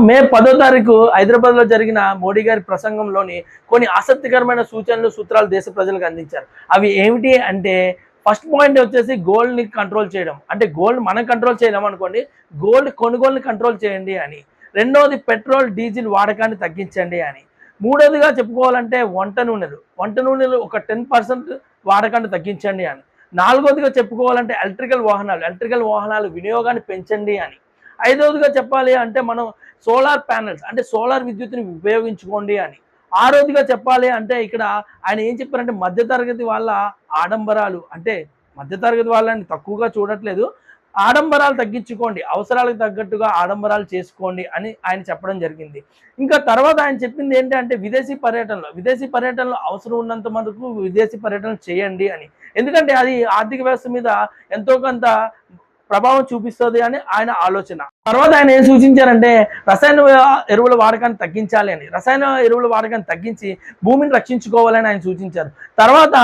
మే 10వ తారీఖు హైదరాబాద్లో జరిగిన మోడీ గారి ప్రసంగంలోని కొన్ని ఆసక్తికరమైన సూచనలు సూత్రాలు దేశ ప్రజలకు అందించారు. అవి ఏమిటి అంటే ఫస్ట్ పాయింట్ వచ్చేసి గోల్డ్ని కంట్రోల్ చేయడం. అంటే గోల్డ్ మనం కంట్రోల్ చేయలేం అనుకోండి, గోల్డ్ కొనుగోలుని కంట్రోల్ చేయండి అని. రెండవది పెట్రోల్ డీజిల్ వాడకాన్ని తగ్గించండి అని. మూడవదిగా చెప్పుకోవాలంటే వంట నూనెలు ఒక 10% వాడకాన్ని తగ్గించండి అని. నాలుగవదిగా చెప్పుకోవాలంటే ఎలక్ట్రికల్ వాహనాలు వినియోగాన్ని పెంచండి అని. ఐదవదిగా చెప్పాలి అంటే మనం సోలార్ ప్యానెల్స్ అంటే సోలార్ విద్యుత్తుని ఉపయోగించుకోండి అని. ఆరోదిగా చెప్పాలి అంటే ఇక్కడ ఆయన ఏం చెప్పారంటే మధ్యతరగతి వాళ్ళ ఆడంబరాలు అంటే మధ్యతరగతి వాళ్ళని తక్కువగా చూడట్లేదు, ఆడంబరాలు తగ్గించుకోండి, అవసరాలకు తగ్గట్టుగా ఆడంబరాలు చేసుకోండి అని ఆయన చెప్పడం జరిగింది. ఇంకా తర్వాత ఆయన చెప్పింది ఏంటంటే విదేశీ పర్యటనలో అవసరం ఉన్నంత మటుకు విదేశీ పర్యటనలు చేయండి అని. ఎందుకంటే అది ఆర్థిక వ్యవస్థ మీద ఎంతో కొంత ప్రభావం చూపిస్తుంది అని ఆయన ఆలోచన. తర్వాత ఆయన ఏం సూచించారంటే రసాయన ఎరువుల వాడకాన్ని తగ్గించాలి అని. రసాయన ఎరువుల వాడకాన్ని తగ్గించి భూమిని రక్షించుకోవాలని ఆయన సూచించారు. తర్వాత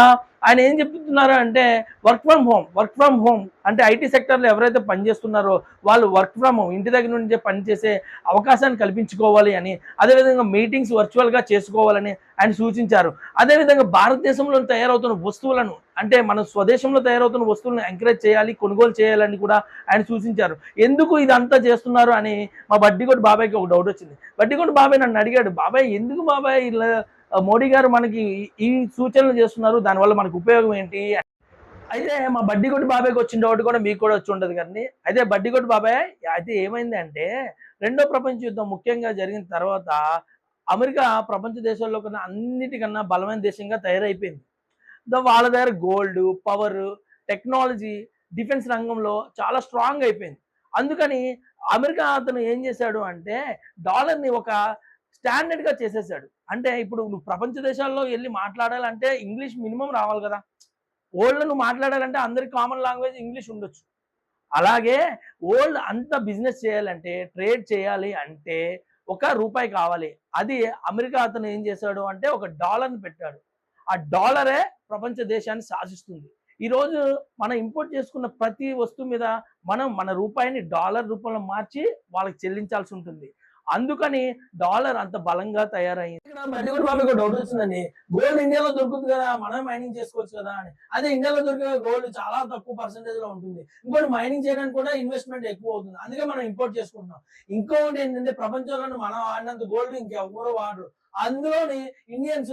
ఆయన ఏం చెప్తున్నారు అంటే వర్క్ ఫ్రమ్ హోమ్ అంటే ఐటీ సెక్టర్లో ఎవరైతే పనిచేస్తున్నారో వాళ్ళు వర్క్ ఫ్రమ్ హోమ్ ఇంటి దగ్గర నుంచే పనిచేసే అవకాశాన్ని కల్పించుకోవాలి అని, అదేవిధంగా మీటింగ్స్ వర్చువల్గా చేసుకోవాలని ఆయన సూచించారు. అదేవిధంగా భారతదేశంలో తయారవుతున్న వస్తువులను అంటే మన స్వదేశంలో తయారవుతున్న వస్తువులను ఎంకరేజ్ చేయాలి, కొనుగోలు చేయాలని కూడా ఆయన సూచించారు. ఎందుకు ఇదంతా చేస్తున్నారు అని మా బడ్డిగొడ్డు బాబాయ్కి ఒక డౌట్ వచ్చింది. బడ్డిగొడ్డు బాబాయ్ నన్ను అడిగాడు, బాబాయ్ ఎందుకు బాబాయ్ ఇలా మోడీ గారు మనకి ఈ సూచనలు చేస్తున్నారు, దానివల్ల మనకు ఉపయోగం ఏంటి? అయితే మా బడ్డిగొడ్డు బాబాయ్కి వచ్చిన డౌట్ కూడా మీకు కూడా వచ్చి ఉండదు కానీ, అయితే బడ్డిగొడ్డు బాబాయ్ అయితే ఏమైంది అంటే రెండో ప్రపంచ యుద్ధం ముఖ్యంగా జరిగిన తర్వాత అమెరికా ప్రపంచ దేశాల్లో కన్నా అన్నిటికన్నా బలమైన దేశంగా తయారైపోయింది. వాళ్ళ దగ్గర గోల్డ్, పవర్, టెక్నాలజీ, డిఫెన్స్ రంగంలో చాలా స్ట్రాంగ్ అయిపోయింది. అందుకని అమెరికా అతను ఏం చేశాడు అంటే డాలర్ని ఒక స్టాండర్డ్గా చేసేసాడు. అంటే ఇప్పుడు నువ్వు ప్రపంచ దేశాల్లో వెళ్ళి మాట్లాడాలంటే ఇంగ్లీష్ మినిమం రావాలి కదా. వరల్డ్‌లో నువ్వు మాట్లాడాలంటే అందరికి కామన్ లాంగ్వేజ్ ఇంగ్లీష్ ఉండొచ్చు. అలాగే వరల్డ్ అంతా బిజినెస్ చేయాలంటే, ట్రేడ్ చేయాలి అంటే రూపాయి కావాలి. అది అమెరికా అతను ఏం చేశాడు అంటే ఒక డాలర్‌ని పెట్టాడు. ఆ డాలరే ప్రపంచ దేశాన్ని శాసిస్తుంది. ఈరోజు మనం ఇంపోర్ట్ చేసుకున్న ప్రతి వస్తువు మీద మనం మన రూపాయిని డాలర్ రూపంలో మార్చి వాళ్ళకి చెల్లించాల్సి ఉంటుంది. అందుకని డాలర్ అంత బలంగా తయారైంది. ఇక్కడ బడ్డిగొడ్డు బాబాయ్కి ఒక డౌట్ వచ్చిందండి, గోల్డ్ ఇండియాలో దొరుకుతుంది కదా, మనం మైనింగ్ చేసుకోవచ్చు కదా అని. అదే ఇండియాలో దొరికే గోల్డ్ చాలా తక్కువ పర్సెంటేజ్ లో ఉంటుంది. ఇంకోటి మైనింగ్ చేయడానికి కూడా ఇన్వెస్ట్మెంట్ ఎక్కువ అవుతుంది, అందుకే మనం ఇంపోర్ట్ చేసుకుంటున్నాం. ఇంకొకటి ఏంటంటే ప్రపంచంలో మనం వాడినంత గోల్డ్ ఇంకెవరూ వాడరు. అందులోని ఇండియన్స్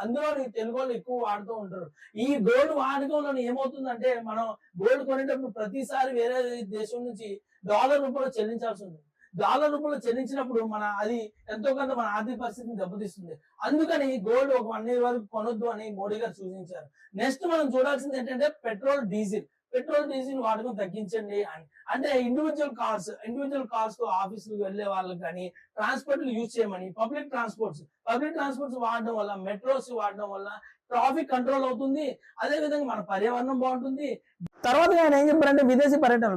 అందులోని తెలుగు వాళ్ళు ఎక్కువ వాడుతూ ఉంటారు. ఈ గోల్డ్ వాడకంలో ఏమవుతుందంటే మనం గోల్డ్ కొనేటప్పుడు ప్రతిసారి వేరే దేశం నుంచి డాలర్ రూపంలో చెల్లించాల్సి ఉంది. డాలర్ రూపంలో చెల్లించినప్పుడు అది ఎంతో కొంత మన ఆర్థిక పరిస్థితిని దెబ్బతీస్తుంది. అందుకని గోల్డ్ ఒక 1 ఇయర్ వరకు కొనొద్దు అని మోడీ గారు సూచించారు. నెక్స్ట్ మనం చూడాల్సింది ఏంటంటే పెట్రోల్ డీజిల్ వాడకం తగ్గించండి అని. అంటే ఇండివిజువల్ కార్స్ ఆఫీసులకు వెళ్లే వాళ్ళకి కానీ ట్రాన్స్పోర్ట్ యూజ్ చేయమని, పబ్లిక్ ట్రాన్స్పోర్ట్స్ వాడడం వల్ల, మెట్రోస్ వాడడం వల్ల ట్రాఫిక్ కంట్రోల్ అవుతుంది. అదే విధంగా మన పర్యావరణం బాగుంటుంది. తర్వాత ఆయన ఏం చెప్పారంటే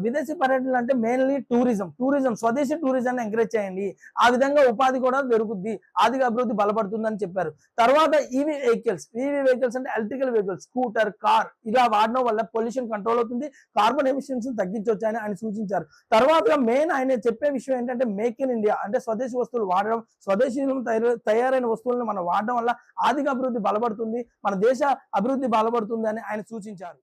విదేశీ పర్యటనలు అంటే మెయిన్లీ టూరిజం స్వదేశీ టూరిజాన్ని ఎంకరేజ్ చేయండి. ఆ విధంగా ఉపాధి కూడా దొరుకుద్ది, ఆర్థిక అభివృద్ధి బలపడుతుంది అని చెప్పారు. తర్వాత ఈవీ వెహికల్స్ అంటే ఎలక్ట్రికల్ వెహికల్స్, స్కూటర్, కార్ ఇలా వాడడం వల్ల పొల్యూషన్ కంట్రోల్ అవుతుంది, కార్బన్ ఎమిషన్స్ తగ్గించవచ్చు అని ఆయన సూచించారు. తర్వాత మెయిన్ ఆయన చెప్పే విషయం ఏంటంటే మేక్ ఇన్ ఇండియా అంటే స్వదేశీ వస్తువులు వాడడం, స్వదేశీలో తయారైన వస్తువులను మనం వాడడం వల్ల ఆర్థిక అభివృద్ధి బలపడుతుంది, మన దేశ అభివృద్ధి బలపడుతుంది అని ఆయన సూచించారు.